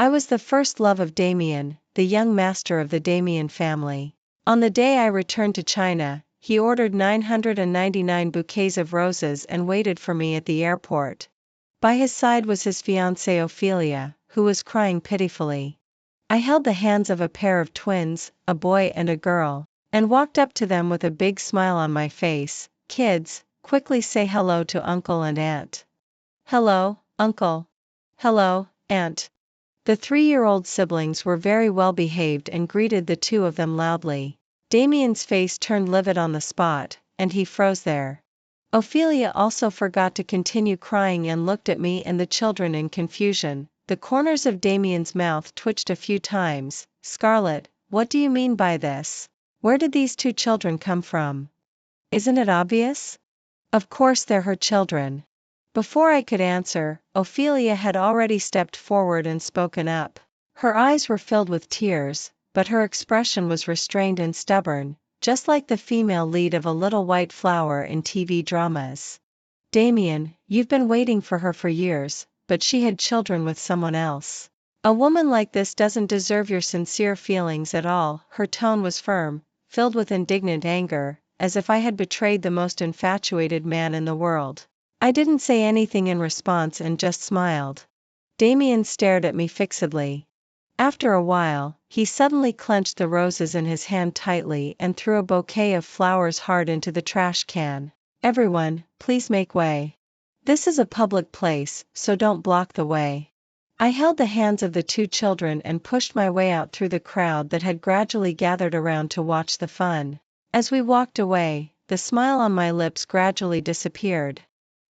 I was the first love of Damien, the young master of the Damien family. On the day I returned to China, he ordered 999 bouquets of roses and waited for me at the airport. By his side was his fiancée Ophelia, who was crying pitifully. I held the hands of a pair of twins, a boy and a girl, and walked up to them with a big smile on my face. Kids, quickly say hello to Uncle and Aunt. Hello, Uncle. Hello, Aunt. The 3-year-old siblings were very well behaved and greeted the two of them loudly. Damien's face turned livid on the spot, and he froze there. Ophelia also forgot to continue crying and looked at me and the children in confusion. The corners of Damien's mouth twitched a few times. Scarlett, what do you mean by this? Where did these two children come from? Isn't it obvious? Of course they're her children. Before I could answer, Ophelia had already stepped forward and spoken up. Her eyes were filled with tears, but her expression was restrained and stubborn, just like the female lead of a little white flower in TV dramas. Damien, you've been waiting for her for years, but she had children with someone else. A woman like this doesn't deserve your sincere feelings at all. Her tone was firm, filled with indignant anger, as if I had betrayed the most infatuated man in the world. I didn't say anything in response and just smiled. Damien stared at me fixedly. After a while, he suddenly clenched the roses in his hand tightly and threw a bouquet of flowers hard into the trash can. Everyone, please make way. This is a public place, so don't block the way. I held the hands of the two children and pushed my way out through the crowd that had gradually gathered around to watch the fun. As we walked away, the smile on my lips gradually disappeared.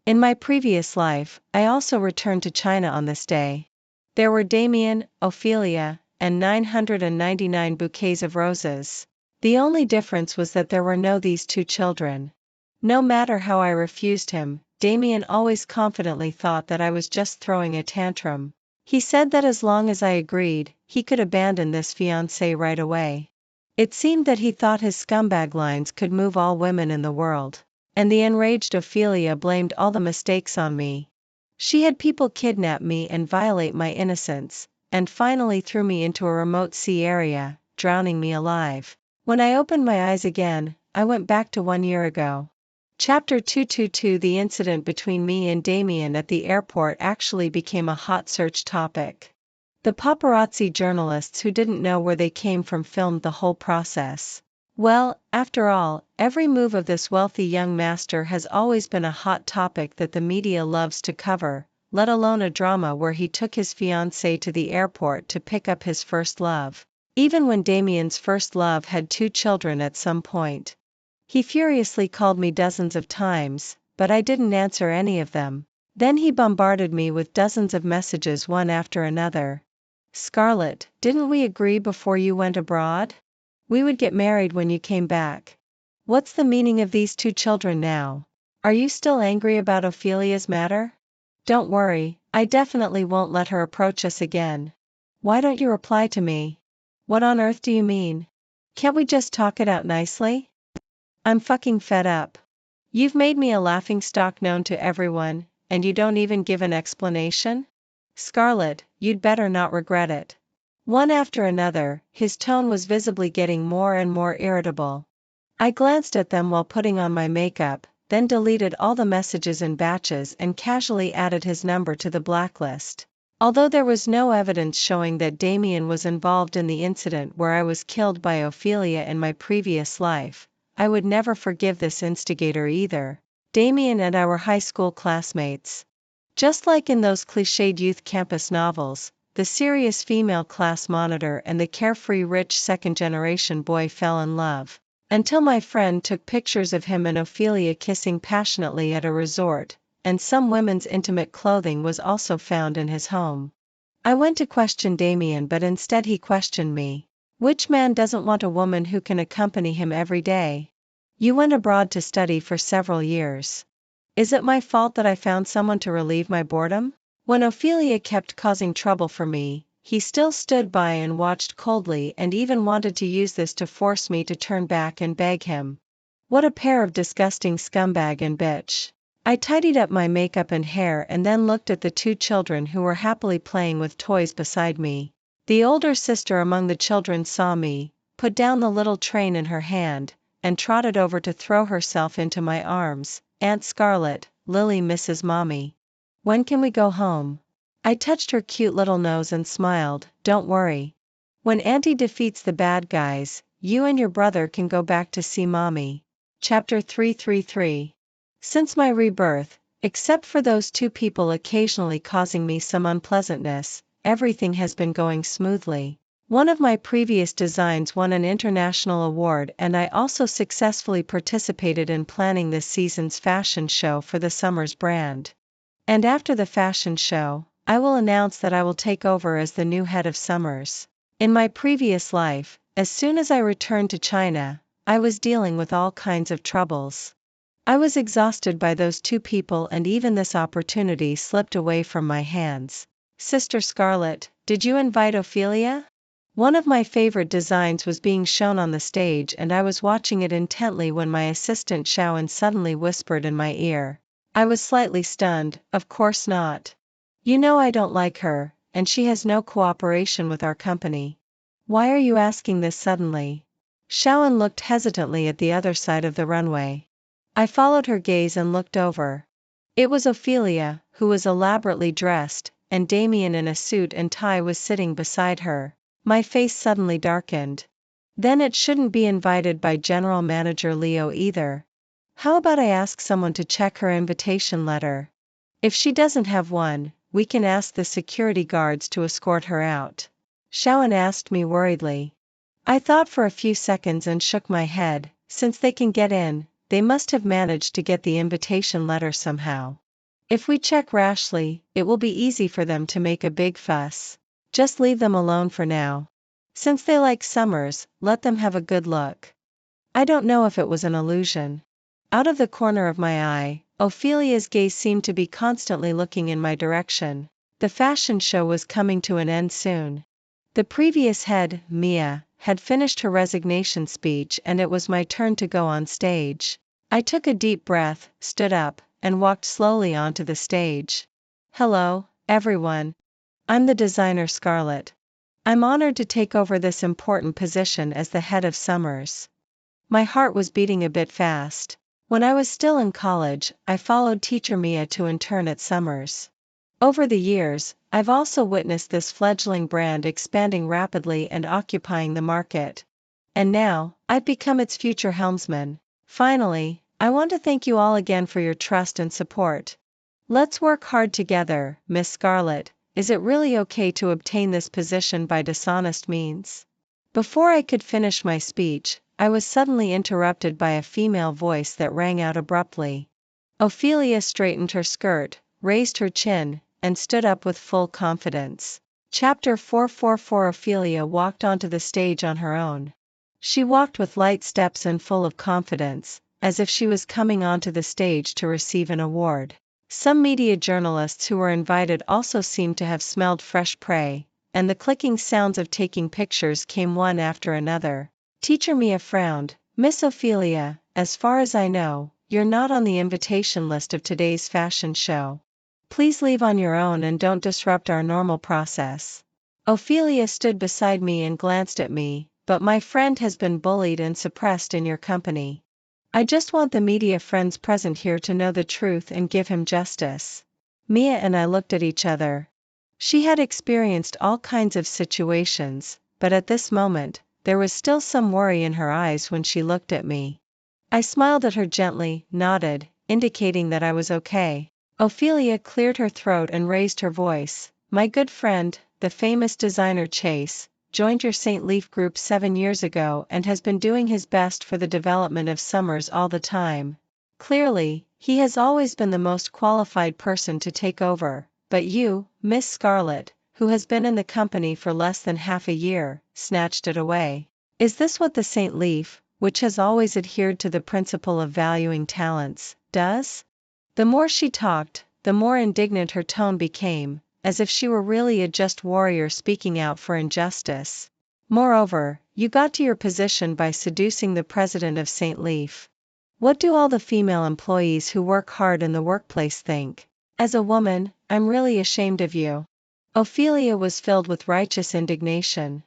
In my previous life, I also returned to China on this day. There were Damien, Ophelia, and 999 bouquets of roses. The only difference was that there were no these two children. No matter how I refused him, Damien always confidently thought that I was just throwing a tantrum. He said that as long as I agreed, he could abandon this fiancée right away. It seemed that he thought his scumbag lines could move all women in the world. And the enraged Ophelia blamed all the mistakes on me. She had people kidnap me and violate my innocence, and finally threw me into a remote sea area, drowning me alive. When I opened my eyes again, I went back to 1 year ago. Chapter 222. The incident between me and Damien at the airport actually became a hot search topic. The paparazzi journalists who didn't know where they came from filmed the whole process. Well, after all, every move of this wealthy young master has always been a hot topic that the media loves to cover, let alone a drama where he took his fiancée to the airport to pick up his first love. Even when Damien's first love had 2 children at some point. He furiously called me dozens of times, but I didn't answer any of them. Then he bombarded me with dozens of messages one after another. Scarlett, didn't we agree before you went abroad? We would get married when you came back. What's the meaning of these 2 children now? Are you still angry about Ophelia's matter? Don't worry, I definitely won't let her approach us again. Why don't you reply to me? What on earth do you mean? Can't we just talk it out nicely? I'm fucking fed up. You've made me a laughingstock known to everyone, and you don't even give an explanation? Scarlett, you'd better not regret it. One after another, his tone was visibly getting more and more irritable. I glanced at them while putting on my makeup, then deleted all the messages in batches and casually added his number to the blacklist. Although there was no evidence showing that Damien was involved in the incident where I was killed by Ophelia in my previous life, I would never forgive this instigator either. Damien and I were high school classmates. Just like in those cliched youth campus novels, the serious female class monitor and the carefree rich second-generation boy fell in love. Until my friend took pictures of him and Ophelia kissing passionately at a resort, and some women's intimate clothing was also found in his home. I went to question Damien, but instead he questioned me. Which man doesn't want a woman who can accompany him every day? You went abroad to study for several years. Is it my fault that I found someone to relieve my boredom? When Ophelia kept causing trouble for me, he still stood by and watched coldly and even wanted to use this to force me to turn back and beg him. What a pair of disgusting scumbag and bitch. I tidied up my makeup and hair and then looked at the two children who were happily playing with toys beside me. The older sister among the children saw me, put down the little train in her hand, and trotted over to throw herself into my arms. Aunt Scarlet, Lily misses Mommy. When can we go home? I touched her cute little nose and smiled. Don't worry. When Auntie defeats the bad guys, you and your brother can go back to see Mommy. Chapter 333. Since my rebirth, except for those two people occasionally causing me some unpleasantness, everything has been going smoothly. One of my previous designs won an international award, and I also successfully participated in planning this season's fashion show for the Summers brand. And after the fashion show, I will announce that I will take over as the new head of Summers. In my previous life, as soon as I returned to China, I was dealing with all kinds of troubles. I was exhausted by those two people, and even this opportunity slipped away from my hands. Sister Scarlet, did you invite Ophelia? One of my favorite designs was being shown on the stage, and I was watching it intently when my assistant Shaoan suddenly whispered in my ear. I was slightly stunned. Of course not. You know I don't like her, and she has no cooperation with our company. Why are you asking this suddenly? Shaoan looked hesitantly at the other side of the runway. I followed her gaze and looked over. It was Ophelia, who was elaborately dressed, and Damien in a suit and tie was sitting beside her. My face suddenly darkened. Then it shouldn't be invited by General Manager Leo either. How about I ask someone to check her invitation letter? If she doesn't have one, we can ask the security guards to escort her out. Shaoan asked me worriedly. I thought for a few seconds and shook my head. Since they can get in, they must have managed to get the invitation letter somehow. If we check rashly, it will be easy for them to make a big fuss. Just leave them alone for now. Since they like Summers, let them have a good look. I don't know if it was an illusion. Out of the corner of my eye, Ophelia's gaze seemed to be constantly looking in my direction. The fashion show was coming to an end soon. The previous head, Mia, had finished her resignation speech, and it was my turn to go on stage. I took a deep breath, stood up, and walked slowly onto the stage. Hello, everyone. I'm the designer Scarlet. I'm honored to take over this important position as the head of Summers. My heart was beating a bit fast. When I was still in college, I followed teacher Mia to intern at Summers. Over the years, I've also witnessed this fledgling brand expanding rapidly and occupying the market. And now, I've become its future helmsman. Finally, I want to thank you all again for your trust and support. Let's work hard together, Miss Scarlet. Is it really okay to obtain this position by dishonest means? Before I could finish my speech, I was suddenly interrupted by a female voice that rang out abruptly. Ophelia straightened her skirt, raised her chin, and stood up with full confidence. Chapter 444. Ophelia walked onto the stage on her own. She walked with light steps and full of confidence, as if she was coming onto the stage to receive an award. Some media journalists who were invited also seemed to have smelled fresh prey, and the clicking sounds of taking pictures came one after another. Teacher Mia frowned. Miss Ophelia, as far as I know, you're not on the invitation list of today's fashion show. Please leave on your own and don't disrupt our normal process. Ophelia stood beside me and glanced at me. But my friend has been bullied and suppressed in your company. I just want the media friends present here to know the truth and give him justice. Mia and I looked at each other. She had experienced all kinds of situations, but at this moment, there was still some worry in her eyes when she looked at me. I smiled at her gently, nodded, indicating that I was okay. Ophelia cleared her throat and raised her voice. My good friend, the famous designer Chase, joined your St. Leaf group 7 years ago and has been doing his best for the development of Summers all the time. Clearly, he has always been the most qualified person to take over, but you, Miss Scarlet, who has been in the company for less than half a year, snatched it away. Is this what the St. Leaf, which has always adhered to the principle of valuing talents, does? The more she talked, the more indignant her tone became, as if she were really a just warrior speaking out for injustice. Moreover, you got to your position by seducing the president of St. Leaf. What do all the female employees who work hard in the workplace think? As a woman, I'm really ashamed of you." Ophelia was filled with righteous indignation.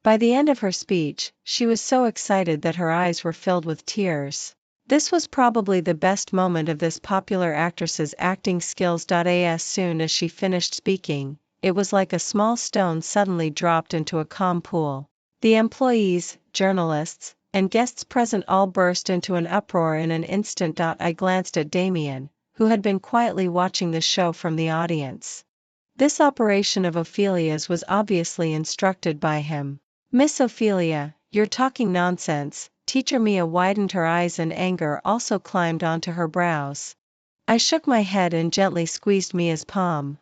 By the end of her speech, she was so excited that her eyes were filled with tears. This was probably the best moment of this popular actress's acting skills. As soon as she finished speaking, it was like a small stone suddenly dropped into a calm pool. The employees, journalists, and guests present all burst into an uproar in an instant. I glanced at Damien, who had been quietly watching the show from the audience. This operation of Ophelia's was obviously instructed by him. "Miss Ophelia, you're talking nonsense." Teacher Mia widened her eyes and anger also climbed onto her brows. I shook my head and gently squeezed Mia's palm.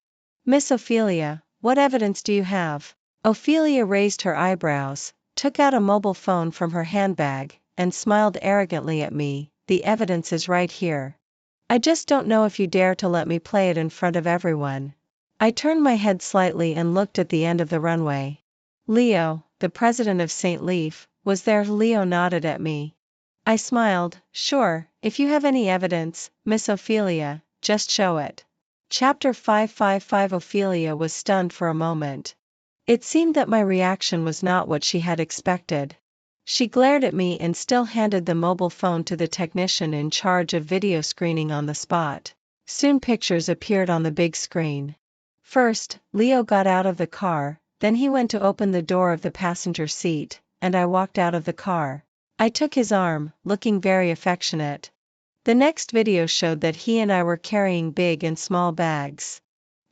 "Miss Ophelia, what evidence do you have?" Ophelia raised her eyebrows, took out a mobile phone from her handbag, and smiled arrogantly at me. "The evidence is right here. I just don't know if you dare to let me play it in front of everyone." I turned my head slightly and looked at the end of the runway. Leo, the president of St. Leaf, was there. Leo nodded at me. I smiled. "Sure, if you have any evidence, Miss Ophelia, just show it." Chapter 555. Ophelia was stunned for a moment. It seemed that my reaction was not what she had expected. She glared at me and still handed the mobile phone to the technician in charge of video screening on the spot. Soon pictures appeared on the big screen. First, Leo got out of the car, then he went to open the door of the passenger seat, and I walked out of the car. I took his arm, looking very affectionate. The next video showed that he and I were carrying big and small bags.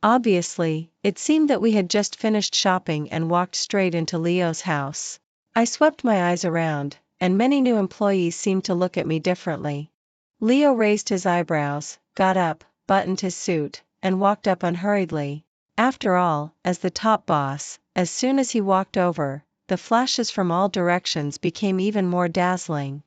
Obviously, it seemed that we had just finished shopping and walked straight into Leo's house. I swept my eyes around, and many new employees seemed to look at me differently. Leo raised his eyebrows, got up, buttoned his suit, and walked up unhurriedly. After all, as the top boss, as soon as he walked over, the flashes from all directions became even more dazzling.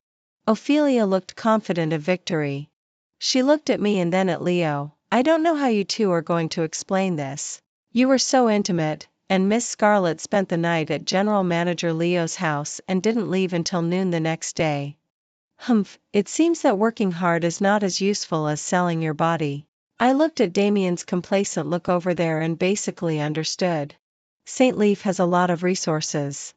Ophelia looked confident of victory. She looked at me and then at Leo. "I don't know how you two are going to explain this. You were so intimate, and Miss Scarlett spent the night at General Manager Leo's house and didn't leave until noon the next day." "Humph, it seems that working hard is not as useful as selling your body." I looked at Damien's complacent look over there and basically understood. St. Leaf has a lot of resources.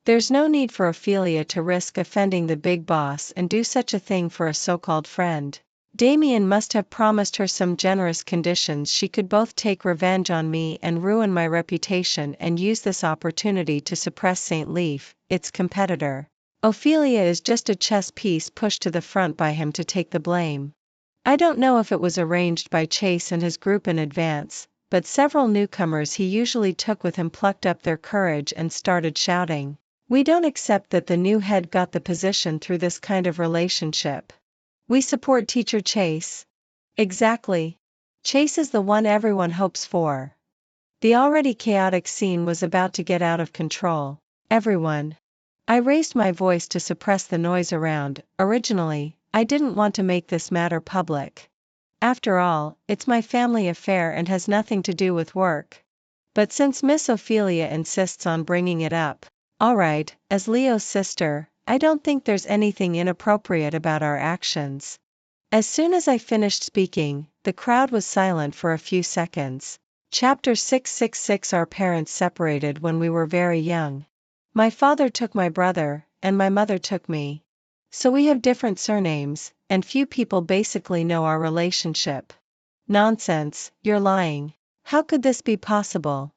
There's no need for Ophelia to risk offending the big boss and do such a thing for a so-called friend. Damien must have promised her some generous conditions. She could both take revenge on me and ruin my reputation and use this opportunity to suppress St. Leaf, its competitor. Ophelia is just a chess piece pushed to the front by him to take the blame. I don't know if it was arranged by Chase and his group in advance, but several newcomers he usually took with him plucked up their courage and started shouting, "We don't accept that the new head got the position through this kind of relationship. We support Teacher Chase." Exactly. Chase is the one everyone hopes for. The already chaotic scene was about to get out of control. "Everyone." I raised my voice to suppress the noise around. "Originally, I didn't want to make this matter public. After all, it's my family affair and has nothing to do with work. But since Miss Ophelia insists on bringing it up, all right, as Leo's sister, I don't think there's anything inappropriate about our actions." As soon as I finished speaking, the crowd was silent for a few seconds. Chapter 666. Our parents separated when we were very young. My father took my brother, and my mother took me. So we have different surnames, and few people basically know our relationship. Nonsense, you're lying. How could this be possible?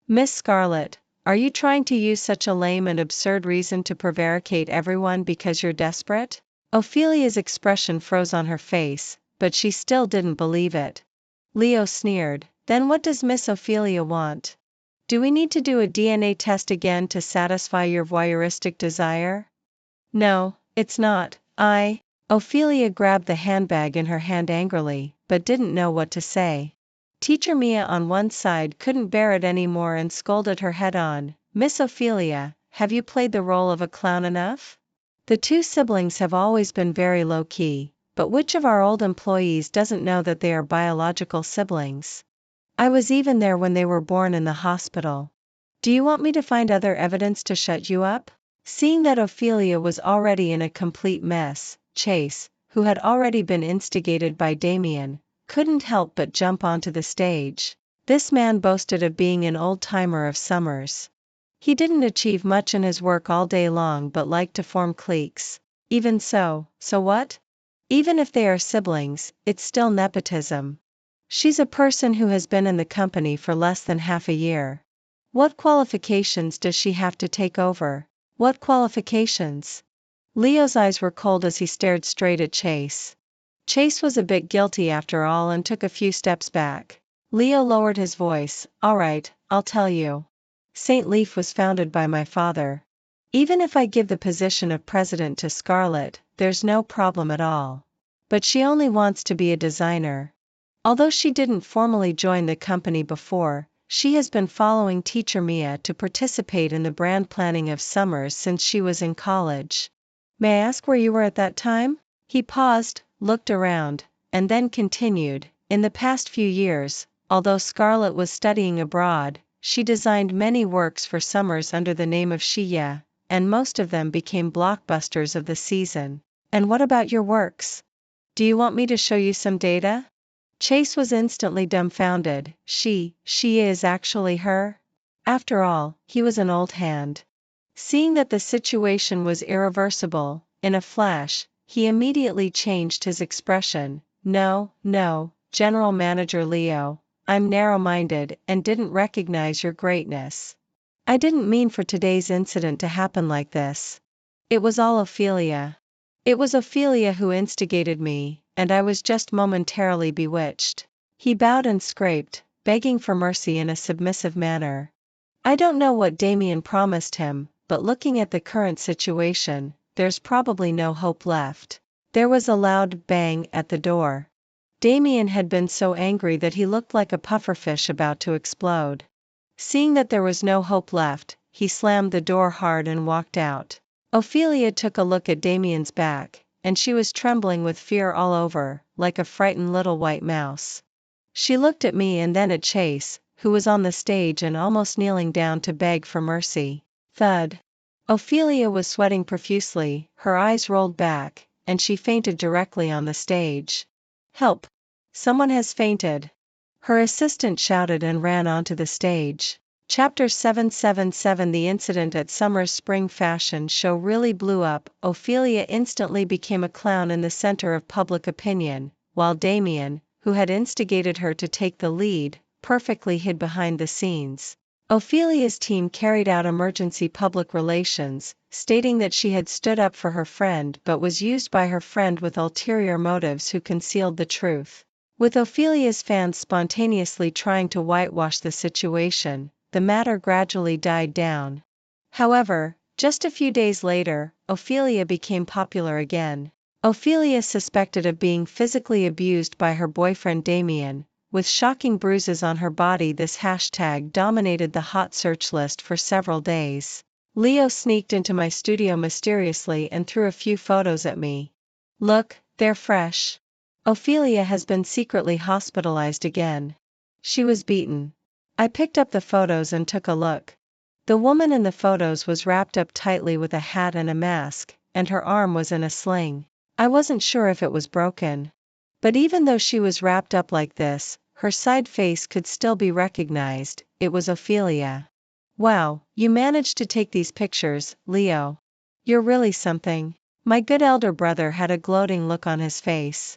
Miss Scarlett, are you trying to use such a lame and absurd reason to prevaricate everyone because you're desperate? Ophelia's expression froze on her face, but she still didn't believe it. Leo sneered, "Then what does Miss Ophelia want? Do we need to do a DNA test again to satisfy your voyeuristic desire?" "No, it's not. Ophelia grabbed the handbag in her hand angrily, but didn't know what to say. Teacher Mia on one side couldn't bear it anymore and scolded her head on. "Miss Ophelia, have you played the role of a clown enough? The two siblings have always been very low-key, but which of our old employees doesn't know that they are biological siblings? I was even there when they were born in the hospital. Do you want me to find other evidence to shut you up?" Seeing that Ophelia was already in a complete mess, Chase, who had already been instigated by Damien, couldn't help but jump onto the stage. This man boasted of being an old-timer of Summers. He didn't achieve much in his work all day long but liked to form cliques. Even so what? Even if they are siblings, it's still nepotism. She's a person who has been in the company for less than half a year. What qualifications does she have to take over? What qualifications? Leo's eyes were cold as he stared straight at Chase. Chase was a bit guilty after all and took a few steps back. Leo lowered his voice. All right, I'll tell you. St. Leaf was founded by my father. Even if I give the position of president to Scarlett, there's no problem at all. But she only wants to be a designer. Although she didn't formally join the company before, she has been following teacher Mia to participate in the brand planning of Summers since she was in college. May I ask where you were at that time? He paused, looked around, and then continued. In the past few years, although Scarlett was studying abroad, she designed many works for Summers under the name of Shia, and most of them became blockbusters of the season. And what about your works? Do you want me to show you some data? Chase was instantly dumbfounded. She is actually her? After all, he was an old hand. Seeing that the situation was irreversible, in a flash, he immediately changed his expression. No, General Manager Leo, I'm narrow-minded and didn't recognize your greatness. I didn't mean for today's incident to happen like this. It was all Ophelia. It was Ophelia who instigated me, and I was just momentarily bewitched. He bowed and scraped, begging for mercy in a submissive manner. I don't know what Damien promised him, but looking at the current situation, there's probably no hope left. There was a loud bang at the door. Damien had been so angry that he looked like a pufferfish about to explode. Seeing that there was no hope left, he slammed the door hard and walked out. Ophelia took a look at Damien's back, and she was trembling with fear all over, like a frightened little white mouse. She looked at me and then at Chase, who was on the stage and almost kneeling down to beg for mercy. Thud. Ophelia was sweating profusely, her eyes rolled back, and she fainted directly on the stage. Help! Someone has fainted. Her assistant shouted and ran onto the stage. Chapter 777. The incident at Summer's spring fashion show really blew up. Ophelia instantly became a clown in the center of public opinion, while Damien, who had instigated her to take the lead, perfectly hid behind the scenes. Ophelia's team carried out emergency public relations, stating that she had stood up for her friend but was used by her friend with ulterior motives who concealed the truth. With Ophelia's fans spontaneously trying to whitewash the situation, the matter gradually died down. However, just a few days later, Ophelia became popular again. Ophelia suspected of being physically abused by her boyfriend Damien, with shocking bruises on her body. This hashtag dominated the hot search list for several days. Leo sneaked into my studio mysteriously and threw a few photos at me. Look, they're fresh. Ophelia has been secretly hospitalized again. She was beaten. I picked up the photos and took a look. The woman in the photos was wrapped up tightly with a hat and a mask, and her arm was in a sling. I wasn't sure if it was broken. But even though she was wrapped up like this, her side face could still be recognized. It was Ophelia. Wow, you managed to take these pictures, Leo. You're really something. My good elder brother had a gloating look on his face.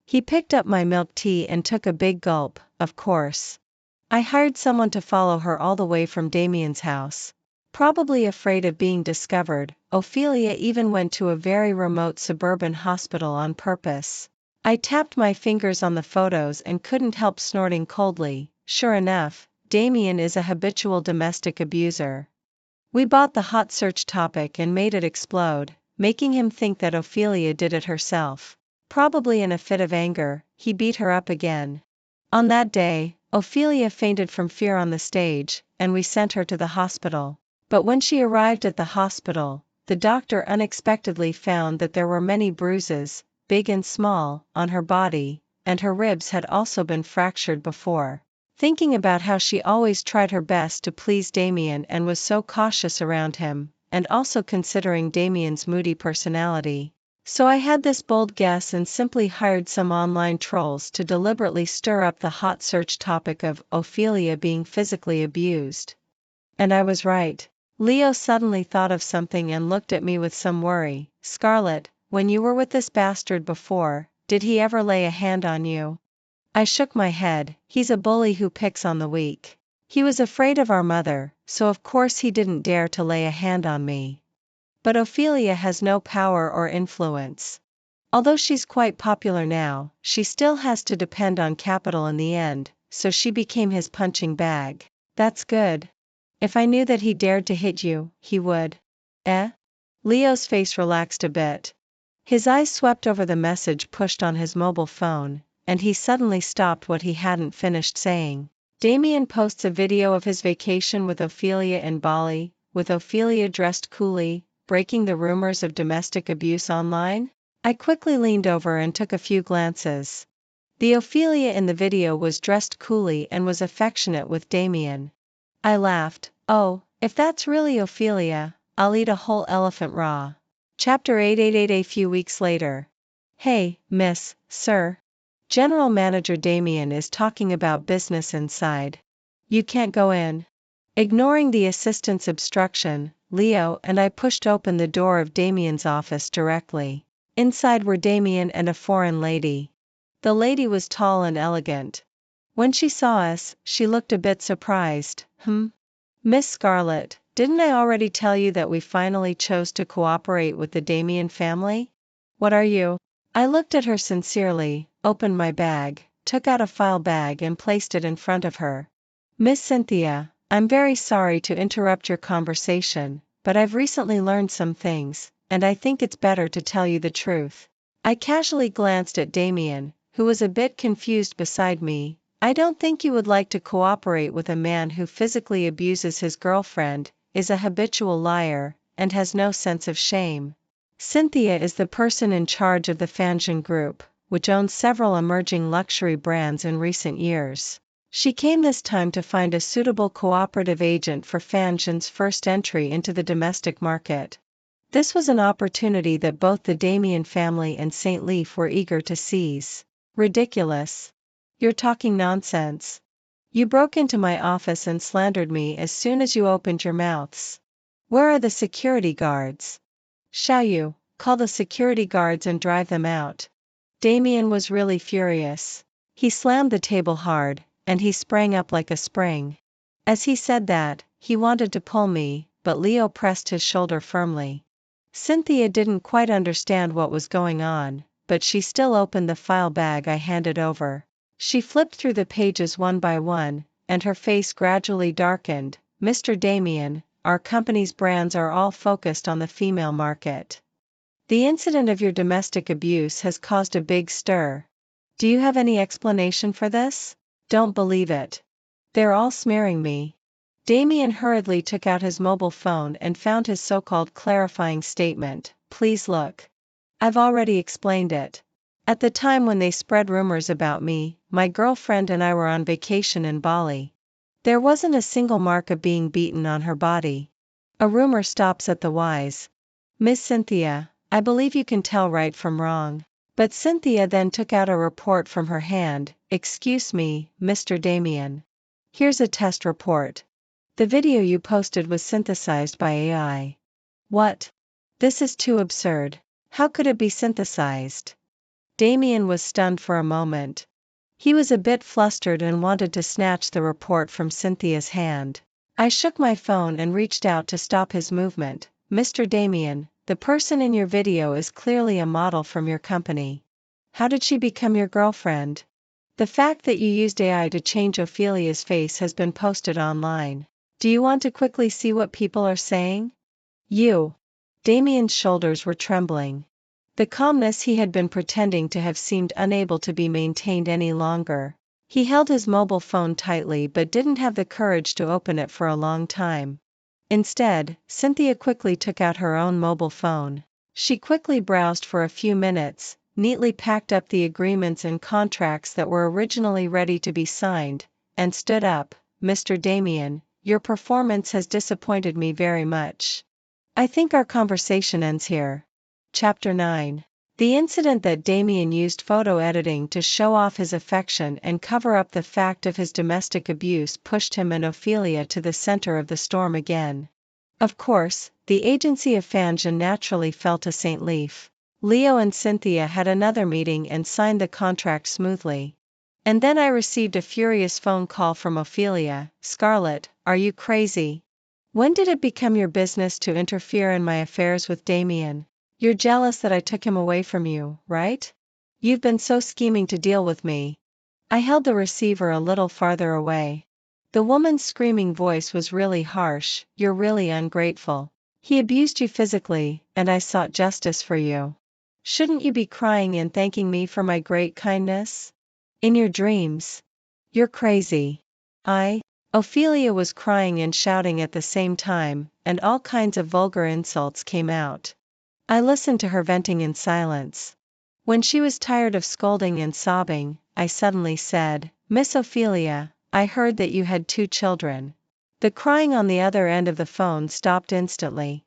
He picked up my milk tea and took a big gulp. Of course. I hired someone to follow her all the way from Damien's house. Probably afraid of being discovered, Ophelia even went to a very remote suburban hospital on purpose. I tapped my fingers on the photos and couldn't help snorting coldly. Sure enough, Damien is a habitual domestic abuser. We bought the hot search topic and made it explode, making him think that Ophelia did it herself. Probably in a fit of anger, he beat her up again. On that day, Ophelia fainted from fear on the stage, and we sent her to the hospital. But when she arrived at the hospital, the doctor unexpectedly found that there were many bruises, big and small, on her body, and her ribs had also been fractured before. Thinking about how she always tried her best to please Damien and was so cautious around him, and also considering Damien's moody personality, So I had this bold guess and simply hired some online trolls to deliberately stir up the hot search topic of Ophelia being physically abused. And I was right. Leo suddenly thought of something and looked at me with some worry. Scarlett, when you were with this bastard before, did he ever lay a hand on you? I shook my head. He's a bully who picks on the weak. He was afraid of our mother, so of course he didn't dare to lay a hand on me. But Ophelia has no power or influence. Although she's quite popular now, she still has to depend on capital in the end, so she became his punching bag. That's good. If I knew that he dared to hit you, he would. Eh? Leo's face relaxed a bit. His eyes swept over the message pushed on his mobile phone, and he suddenly stopped what he hadn't finished saying. Damien posts a video of his vacation with Ophelia in Bali, with Ophelia dressed coolly, breaking the rumors of domestic abuse online? I quickly leaned over and took a few glances. The Ophelia in the video was dressed coolly and was affectionate with Damien. I laughed. Oh, if that's really Ophelia, I'll eat a whole elephant raw. Chapter 888. A few weeks later. Hey, miss, sir. General Manager Damien is talking about business inside. You can't go in. Ignoring the assistant's obstruction, Leo and I pushed open the door of Damien's office directly. Inside were Damien and a foreign lady. The lady was tall and elegant. When she saw us, she looked a bit surprised. Miss Scarlett, didn't I already tell you that we finally chose to cooperate with the Damien family? What are you? I looked at her sincerely, opened my bag, took out a file bag and placed it in front of her. Miss Cynthia, I'm very sorry to interrupt your conversation, but I've recently learned some things, and I think it's better to tell you the truth. I casually glanced at Damien, who was a bit confused beside me. I don't think you would like to cooperate with a man who physically abuses his girlfriend, is a habitual liar, and has no sense of shame. Cynthia is the person in charge of the Fanjin Group, which owns several emerging luxury brands in recent years. She came this time to find a suitable cooperative agent for Fanjin's first entry into the domestic market. This was an opportunity that both the Damien family and St. Leaf were eager to seize. Ridiculous. You're talking nonsense. You broke into my office and slandered me as soon as you opened your mouths. Where are the security guards? Shall you call the security guards and drive them out? Damien was really furious. He slammed the table hard, and he sprang up like a spring. As he said that, he wanted to pull me, but Leo pressed his shoulder firmly. Cynthia didn't quite understand what was going on, but she still opened the file bag I handed over. She flipped through the pages one by one, and her face gradually darkened. Mr. Damien, our company's brands are all focused on the female market. The incident of your domestic abuse has caused a big stir. Do you have any explanation for this? Don't believe it. They're all smearing me. Damien hurriedly took out his mobile phone and found his so-called clarifying statement. Please look. I've already explained it. At the time when they spread rumors about me, my girlfriend and I were on vacation in Bali. There wasn't a single mark of being beaten on her body. A rumor stops at the wise. Miss Cynthia, I believe you can tell right from wrong. But Cynthia then took out a report from her hand. Excuse me, Mr. Damien. Here's a test report. The video you posted was synthesized by AI. What? This is too absurd. How could it be synthesized? Damien was stunned for a moment. He was a bit flustered and wanted to snatch the report from Cynthia's hand. I shook my phone and reached out to stop his movement. Mr. Damien, the person in your video is clearly a model from your company. How did she become your girlfriend? The fact that you used AI to change Ophelia's face has been posted online. Do you want to quickly see what people are saying? You. Damien's shoulders were trembling. The calmness he had been pretending to have seemed unable to be maintained any longer. He held his mobile phone tightly but didn't have the courage to open it for a long time. Instead, Cynthia quickly took out her own mobile phone. She quickly browsed for a few minutes, neatly packed up the agreements and contracts that were originally ready to be signed, and stood up. Mr. Damien, your performance has disappointed me very much. I think our conversation ends here. Chapter 9. The incident that Damien used photo editing to show off his affection and cover up the fact of his domestic abuse pushed him and Ophelia to the center of the storm again. Of course, the agency of Fangin naturally fell to St. Leaf. Leo and Cynthia had another meeting and signed the contract smoothly. And then I received a furious phone call from Ophelia. "Scarlett, are you crazy? When did it become your business to interfere in my affairs with Damien? You're jealous that I took him away from you, right? You've been so scheming to deal with me." I held the receiver a little farther away. The woman's screaming voice was really harsh. "You're really ungrateful. He abused you physically, and I sought justice for you. Shouldn't you be crying and thanking me for my great kindness? In your dreams. You're crazy." Ophelia was crying and shouting at the same time, and all kinds of vulgar insults came out. I listened to her venting in silence. When she was tired of scolding and sobbing, I suddenly said, "Miss Ophelia, I heard that you had 2 children." The crying on the other end of the phone stopped instantly.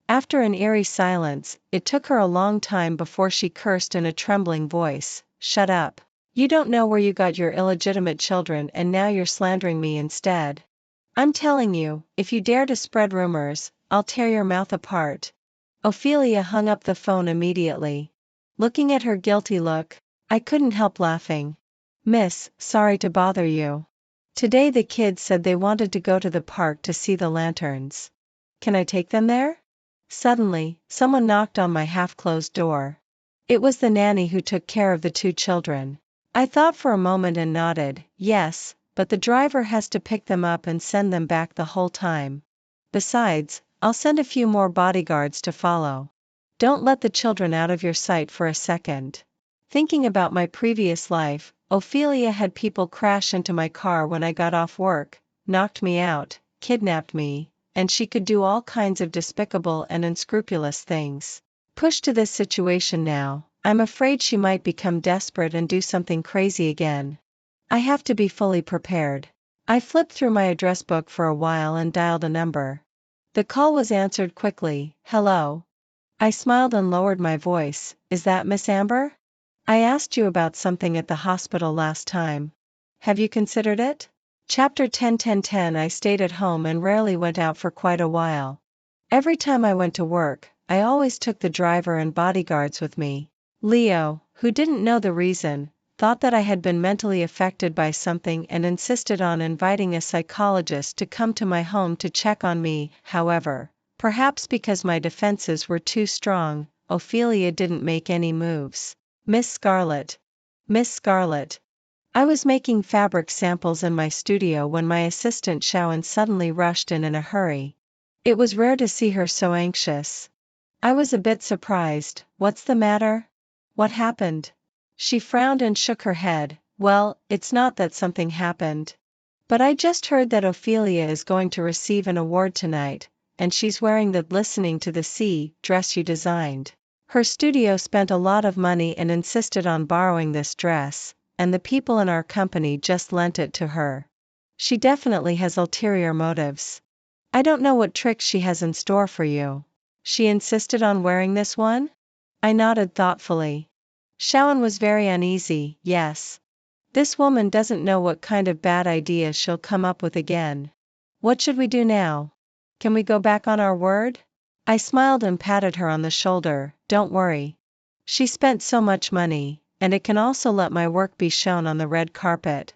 After an eerie silence, it took her a long time before she cursed in a trembling voice, "Shut up. You don't know where you got your illegitimate children and now you're slandering me instead. I'm telling you, if you dare to spread rumors, I'll tear your mouth apart." Ophelia hung up the phone immediately. Looking at her guilty look, I couldn't help laughing. "Miss, sorry to bother you. Today the kids said they wanted to go to the park to see the lanterns. Can I take them there?" Suddenly, someone knocked on my half-closed door. It was the nanny who took care of the 2 children. I thought for a moment and nodded, "Yes, but the driver has to pick them up and send them back the whole time. Besides, I'll send a few more bodyguards to follow. Don't let the children out of your sight for a second." Thinking about my previous life, Ophelia had people crash into my car when I got off work, knocked me out, kidnapped me, and she could do all kinds of despicable and unscrupulous things. Pushed to this situation now, I'm afraid she might become desperate and do something crazy again. I have to be fully prepared. I flipped through my address book for a while and dialed a number. The call was answered quickly. "Hello." I smiled and lowered my voice. "Is that Miss Amber? I asked you about something at the hospital last time. Have you considered it?" Chapter 10. I stayed at home and rarely went out for quite a while. Every time I went to work, I always took the driver and bodyguards with me. Leo, who didn't know the reason, thought that I had been mentally affected by something and insisted on inviting a psychologist to come to my home to check on me. However, perhaps because my defenses were too strong, Ophelia didn't make any moves. "Miss Scarlett. Miss Scarlett." I was making fabric samples in my studio when my assistant Shawan suddenly rushed in a hurry. It was rare to see her so anxious. I was a bit surprised. "What's the matter? What happened?" She frowned and shook her head. "Well, it's not that something happened. But I just heard that Ophelia is going to receive an award tonight, and she's wearing the Listening to the Sea dress you designed. Her studio spent a lot of money and insisted on borrowing this dress, and the people in our company just lent it to her. She definitely has ulterior motives. I don't know what tricks she has in store for you. She insisted on wearing this one?" I nodded thoughtfully. Shawan was very uneasy. "Yes. This woman doesn't know what kind of bad ideas she'll come up with again. What should we do now? Can we go back on our word?" I smiled and patted her on the shoulder. "Don't worry. She spent so much money, and it can also let my work be shown on the red carpet.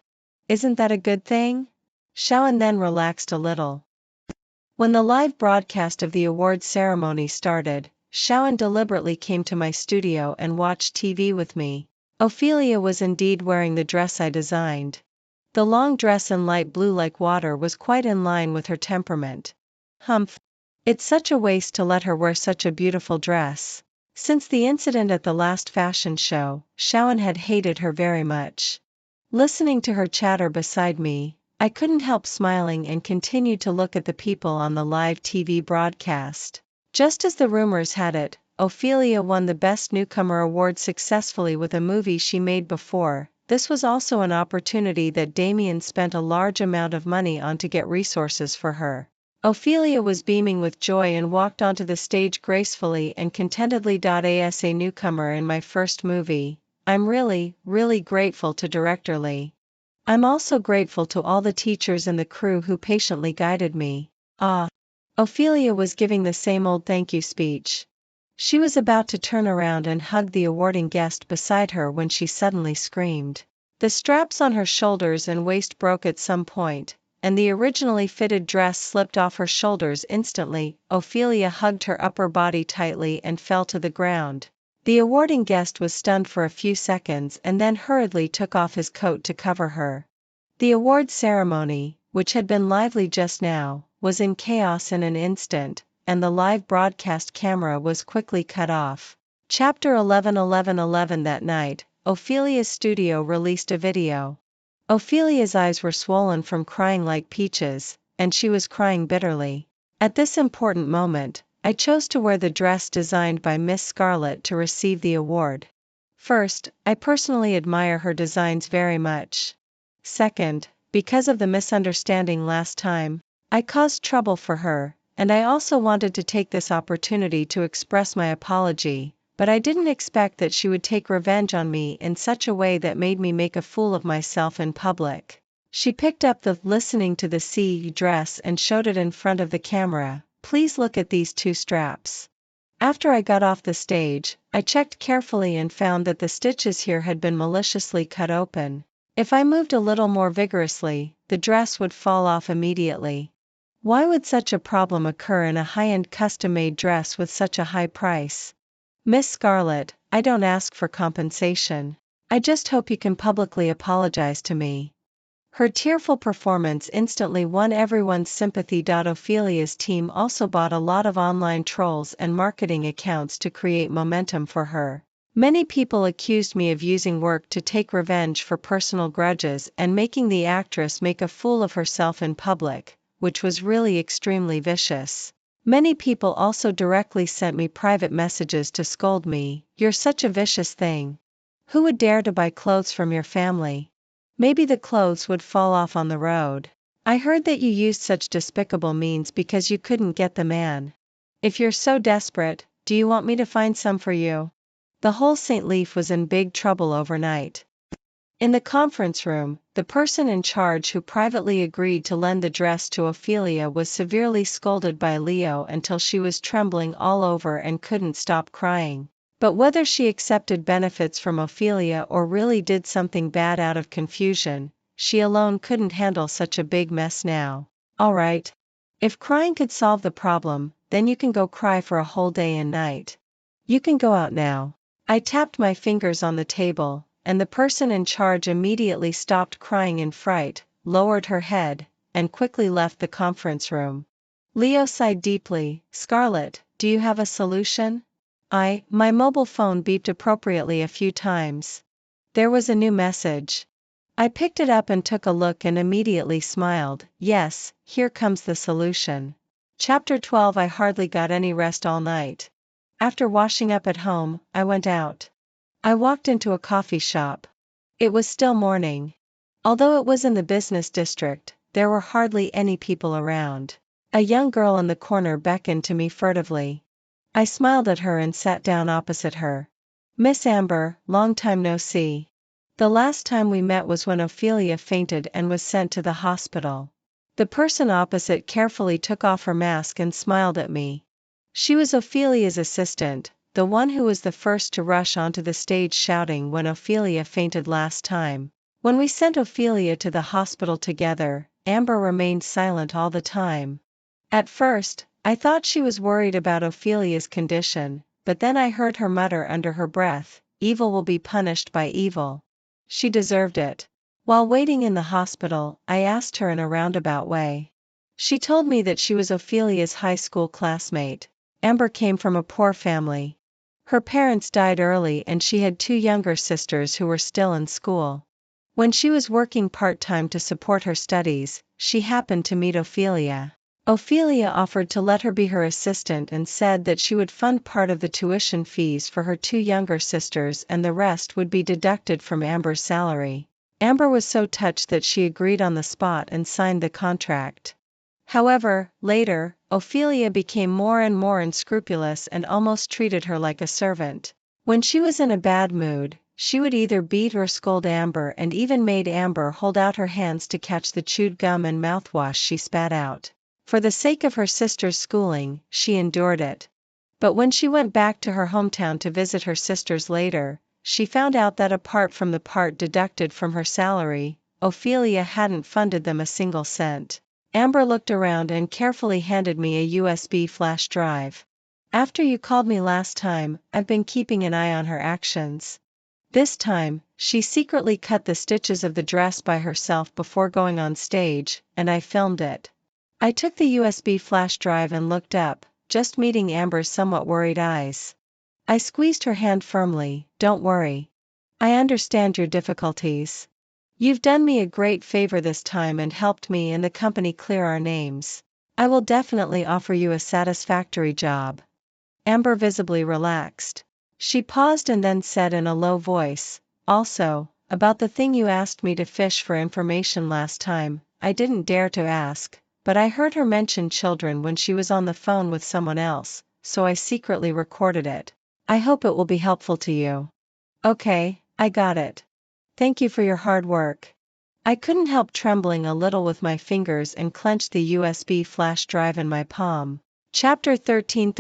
Isn't that a good thing?" Shawan then relaxed a little. When the live broadcast of the awards ceremony started, Shawan deliberately came to my studio and watched TV with me. Ophelia was indeed wearing the dress I designed. The long dress in light blue like water was quite in line with her temperament. Humph. It's such a waste to let her wear such a beautiful dress. Since the incident at the last fashion show, Shawan had hated her very much. Listening to her chatter beside me, I couldn't help smiling and continued to look at the people on the live TV broadcast. Just as the rumors had it, Ophelia won the Best Newcomer award successfully with a movie she made before. This was also an opportunity that Damien spent a large amount of money on to get resources for her. Ophelia was beaming with joy and walked onto the stage gracefully and contentedly. As a newcomer in my first movie, I'm really, really grateful to Director Lee. I'm also grateful to all the teachers and the crew who patiently guided me. Ah. Ophelia was giving the same old thank you speech. She was about to turn around and hug the awarding guest beside her when she suddenly screamed. The straps on her shoulders and waist broke at some point, and the originally fitted dress slipped off her shoulders instantly. Ophelia hugged her upper body tightly and fell to the ground. The awarding guest was stunned for a few seconds and then hurriedly took off his coat to cover her. The award ceremony, which had been lively just now, was in chaos in an instant, and the live broadcast camera was quickly cut off. Chapter 11:11:11 That night, Ophelia's studio released a video. Ophelia's eyes were swollen from crying like peaches, and she was crying bitterly. At this important moment, I chose to wear the dress designed by Miss Scarlett to receive the award. First, I personally admire her designs very much. Second, because of the misunderstanding last time, I caused trouble for her, and I also wanted to take this opportunity to express my apology, but I didn't expect that she would take revenge on me in such a way that made me make a fool of myself in public. She picked up the "Listening to the Sea" dress and showed it in front of the camera. Please look at these two straps. After I got off the stage, I checked carefully and found that the stitches here had been maliciously cut open. If I moved a little more vigorously, the dress would fall off immediately. Why would such a problem occur in a high-end custom-made dress with such a high price? Miss Scarlett, I don't ask for compensation. I just hope you can publicly apologize to me. Her tearful performance instantly won everyone's sympathy. Ophelia's team also bought a lot of online trolls and marketing accounts to create momentum for her. Many people accused me of using work to take revenge for personal grudges and making the actress make a fool of herself in public, which was really extremely vicious. Many people also directly sent me private messages to scold me. You're such a vicious thing. Who would dare to buy clothes from your family? Maybe the clothes would fall off on the road. I heard that you used such despicable means because you couldn't get the man. If you're so desperate, do you want me to find some for you? The whole St. Leaf was in big trouble overnight. In the conference room, the person in charge who privately agreed to lend the dress to Ophelia was severely scolded by Leo until she was trembling all over and couldn't stop crying. But whether she accepted benefits from Ophelia or really did something bad out of confusion, she alone couldn't handle such a big mess now. All right. If crying could solve the problem, then you can go cry for a whole day and night. You can go out now. I tapped my fingers on the table, and the person in charge immediately stopped crying in fright, lowered her head, and quickly left the conference room. Leo sighed deeply. Scarlett, do you have a solution? My mobile phone beeped appropriately a few times. There was a new message. I picked it up and took a look and immediately smiled. Yes, here comes the solution. Chapter 12 I hardly got any rest all night. After washing up at home, I went out. I walked into a coffee shop. It was still morning. Although it was in the business district, there were hardly any people around. A young girl in the corner beckoned to me furtively. I smiled at her and sat down opposite her. Miss Amber, long time no see. The last time we met was when Ophelia fainted and was sent to the hospital. The person opposite carefully took off her mask and smiled at me. She was Ophelia's assistant, the one who was the first to rush onto the stage shouting when Ophelia fainted last time. When we sent Ophelia to the hospital together, Amber remained silent all the time. At first, I thought she was worried about Ophelia's condition, but then I heard her mutter under her breath, "Evil will be punished by evil." She deserved it. While waiting in the hospital, I asked her in a roundabout way. She told me that she was Ophelia's high school classmate. Amber came from a poor family. Her parents died early and she had two younger sisters who were still in school. When she was working part-time to support her studies, she happened to meet Ophelia. Ophelia offered to let her be her assistant and said that she would fund part of the tuition fees for her two younger sisters and the rest would be deducted from Amber's salary. Amber was so touched that she agreed on the spot and signed the contract. However, later, Ophelia became more and more unscrupulous and almost treated her like a servant. When she was in a bad mood, she would either beat or scold Amber and even made Amber hold out her hands to catch the chewed gum and mouthwash she spat out. For the sake of her sister's schooling, she endured it. But when she went back to her hometown to visit her sisters later, she found out that apart from the part deducted from her salary, Ophelia hadn't funded them a single cent. Amber looked around and carefully handed me a USB flash drive. After you called me last time, I've been keeping an eye on her actions. This time, she secretly cut the stitches of the dress by herself before going on stage, and I filmed it. I took the USB flash drive and looked up, just meeting Amber's somewhat worried eyes. I squeezed her hand firmly. Don't worry. I understand your difficulties. You've done me a great favor this time and helped me and the company clear our names. I will definitely offer you a satisfactory job. Amber visibly relaxed. She paused and then said in a low voice, also, about the thing you asked me to fish for information last time, I didn't dare to ask, but I heard her mention children when she was on the phone with someone else, so I secretly recorded it. I hope it will be helpful to you. Okay, I got it. Thank you for your hard work. I couldn't help trembling a little with my fingers and clenched the USB flash drive in my palm. Chapter 13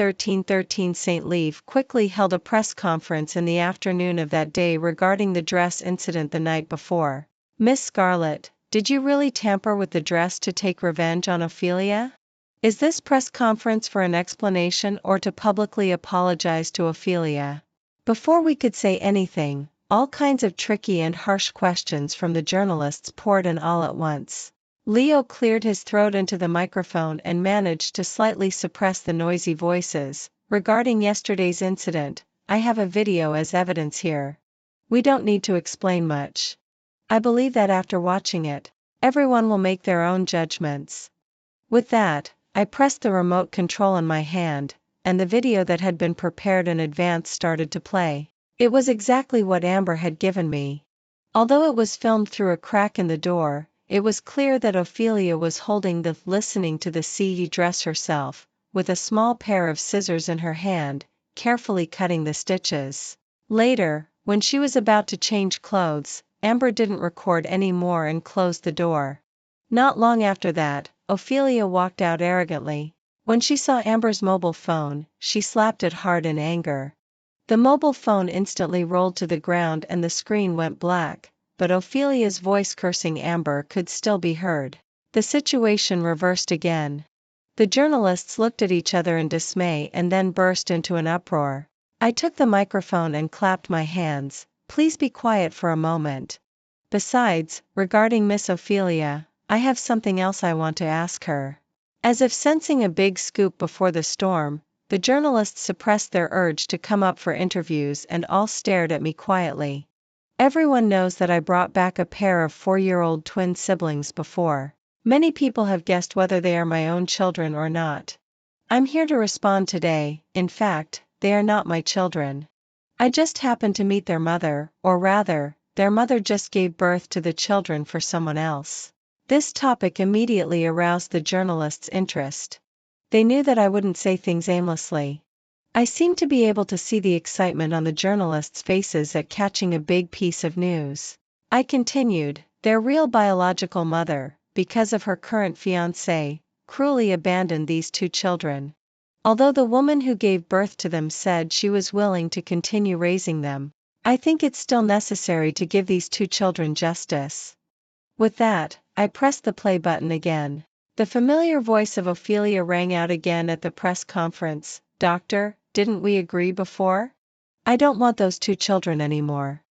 St. Leaf quickly held a press conference in the afternoon of that day regarding the dress incident the night before. Miss Scarlet, did you really tamper with the dress to take revenge on Ophelia? Is this press conference for an explanation or to publicly apologize to Ophelia? Before we could say anything, all kinds of tricky and harsh questions from the journalists poured in all at once. Leo cleared his throat into the microphone and managed to slightly suppress the noisy voices. Regarding yesterday's incident, I have a video as evidence here. We don't need to explain much. I believe that after watching it, everyone will make their own judgments. With that, I pressed the remote control in my hand, and the video that had been prepared in advance started to play. It was exactly what Amber had given me. Although it was filmed through a crack in the door, it was clear that Ophelia was holding the listening to the CD dress herself, with a small pair of scissors in her hand, carefully cutting the stitches. Later, when she was about to change clothes, Amber didn't record any more and closed the door. Not long after that, Ophelia walked out arrogantly. When she saw Amber's mobile phone, she slapped it hard in anger. The mobile phone instantly rolled to the ground and the screen went black, but Ophelia's voice cursing Amber could still be heard. The situation reversed again. The journalists looked at each other in dismay and then burst into an uproar. I took the microphone and clapped my hands. Please be quiet for a moment. Besides, regarding Miss Ophelia, I have something else I want to ask her. As if sensing a big scoop before the storm, the journalists suppressed their urge to come up for interviews and all stared at me quietly. Everyone knows that I brought back a pair of 4-year-old twin siblings before. Many people have guessed whether they are my own children or not. I'm here to respond today. In fact, they are not my children. I just happened to meet their mother, or rather, their mother just gave birth to the children for someone else. This topic immediately aroused the journalists' interest. They knew that I wouldn't say things aimlessly. I seemed to be able to see the excitement on the journalists' faces at catching a big piece of news. I continued, their real biological mother, because of her current fiancé, cruelly abandoned these 2 children. Although the woman who gave birth to them said she was willing to continue raising them, I think it's still necessary to give these 2 children justice. With that, I pressed the play button again. The familiar voice of Ophelia rang out again at the press conference. Doctor, didn't we agree before? I don't want those 2 children anymore.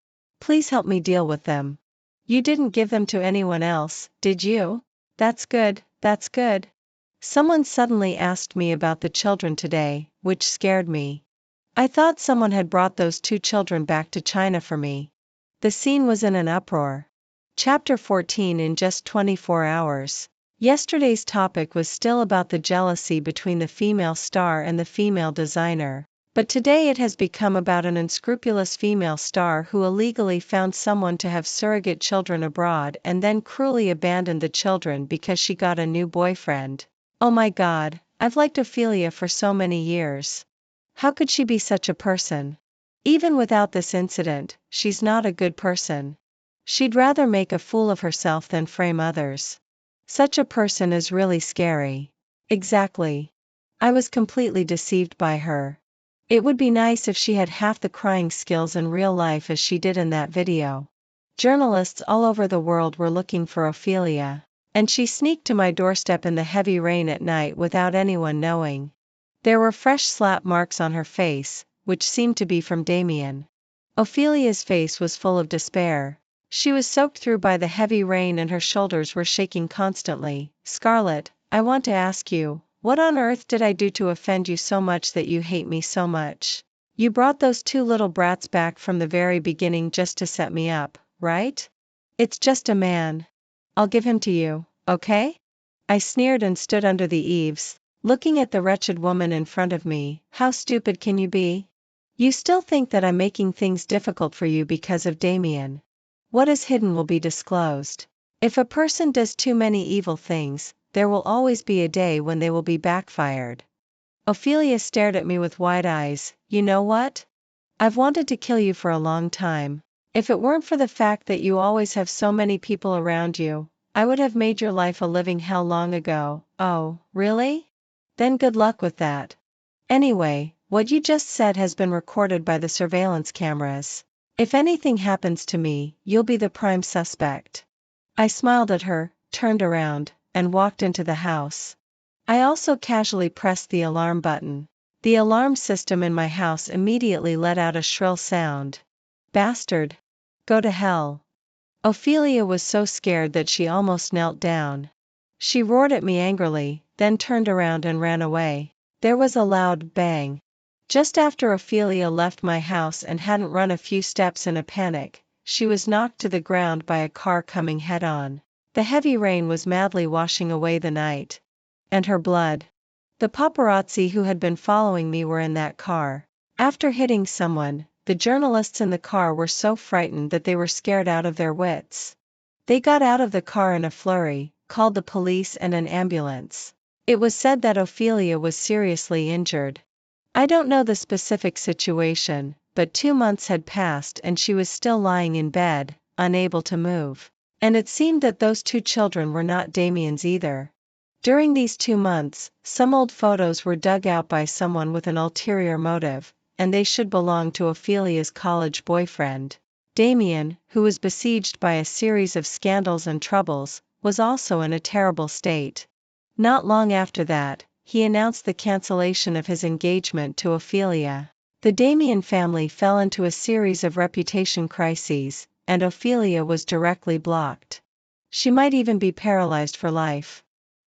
Please help me deal with them. You didn't give them to anyone else, did you? That's good, that's good. Someone suddenly asked me about the children today, which scared me. I thought someone had brought those 2 children back to China for me. The scene was in an uproar. Chapter 14 In just 24 hours. Yesterday's topic was still about the jealousy between the female star and the female designer, but today it has become about an unscrupulous female star who illegally found someone to have surrogate children abroad and then cruelly abandoned the children because she got a new boyfriend. Oh my God, I've liked Ophelia for so many years. How could she be such a person? Even without this incident, she's not a good person. She'd rather make a fool of herself than frame others. Such a person is really scary. Exactly. I was completely deceived by her. It would be nice if she had half the crying skills in real life as she did in that video. Journalists all over the world were looking for Ophelia. And she sneaked to my doorstep in the heavy rain at night without anyone knowing. There were fresh slap marks on her face, which seemed to be from Damien. Ophelia's face was full of despair. She was soaked through by the heavy rain and her shoulders were shaking constantly. Scarlett, I want to ask you, what on earth did I do to offend you so much that you hate me so much? You brought those two little brats back from the very beginning just to set me up, right? It's just a man. I'll give him to you, okay? I sneered and stood under the eaves, looking at the wretched woman in front of me. How stupid can you be? You still think that I'm making things difficult for you because of Damien. What is hidden will be disclosed. If a person does too many evil things, there will always be a day when they will be backfired. Ophelia stared at me with wide eyes. You know what? I've wanted to kill you for a long time. If it weren't for the fact that you always have so many people around you, I would have made your life a living hell long ago. Oh, really? Then good luck with that. Anyway, what you just said has been recorded by the surveillance cameras. If anything happens to me, you'll be the prime suspect. I smiled at her, turned around, and walked into the house. I also casually pressed the alarm button. The alarm system in my house immediately let out a shrill sound. Bastard! Go to hell. Ophelia was so scared that she almost knelt down. She roared at me angrily, then turned around and ran away. There was a loud bang. Just after Ophelia left my house and hadn't run a few steps in a panic, she was knocked to the ground by a car coming head-on. The heavy rain was madly washing away the night. And her blood. The paparazzi who had been following me were in that car. After hitting someone, the journalists in the car were so frightened that they were scared out of their wits. They got out of the car in a flurry, called the police and an ambulance. It was said that Ophelia was seriously injured. I don't know the specific situation, but 2 months had passed and she was still lying in bed, unable to move. And it seemed that those 2 children were not Damien's either. During these 2 months, some old photos were dug out by someone with an ulterior motive, and they should belong to Ophelia's college boyfriend. Damien, who was besieged by a series of scandals and troubles, was also in a terrible state. Not long after that, he announced the cancellation of his engagement to Ophelia. The Damien family fell into a series of reputation crises, and Ophelia was directly blocked. She might even be paralyzed for life.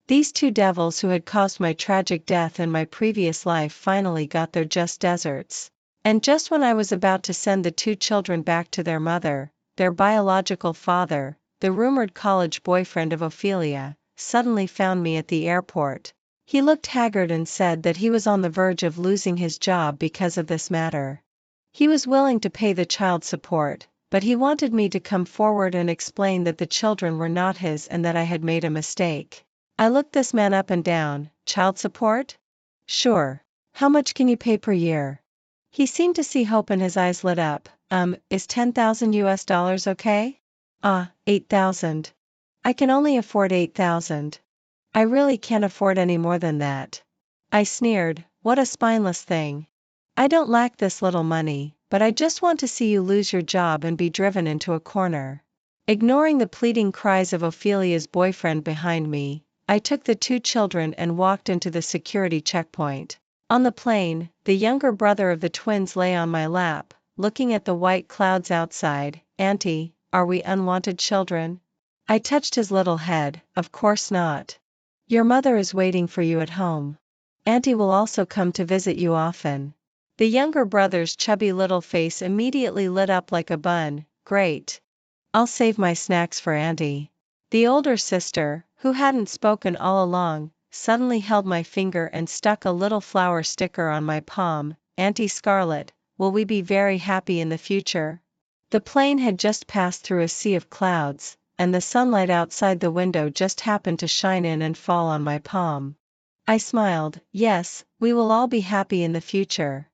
These 2 devils who had caused my tragic death in my previous life finally got their just desserts. And just when I was about to send the 2 children back to their mother, their biological father, the rumored college boyfriend of Ophelia, suddenly found me at the airport. He looked haggard and said that he was on the verge of losing his job because of this matter. He was willing to pay the child support, but he wanted me to come forward and explain that the children were not his and that I had made a mistake. I looked this man up and down. Child support? Sure. How much can you pay per year? He seemed to see hope and his eyes lit up. Is $10,000 okay? 8,000. I can only afford 8,000. I really can't afford any more than that. I sneered. What a spineless thing. I don't lack this little money, but I just want to see you lose your job and be driven into a corner. Ignoring the pleading cries of Ophelia's boyfriend behind me, I took the 2 children and walked into the security checkpoint. On the plane, the younger brother of the twins lay on my lap, looking at the white clouds outside. Auntie, are we unwanted children? I touched his little head. Of course not. Your mother is waiting for you at home. Auntie will also come to visit you often. The younger brother's chubby little face immediately lit up like a bun. Great. I'll save my snacks for Auntie. The older sister, who hadn't spoken all along, suddenly held my finger and stuck a little flower sticker on my palm. Auntie Scarlett, will we be very happy in the future? The plane had just passed through a sea of clouds, and the sunlight outside the window just happened to shine in and fall on my palm. I smiled. Yes, we will all be happy in the future.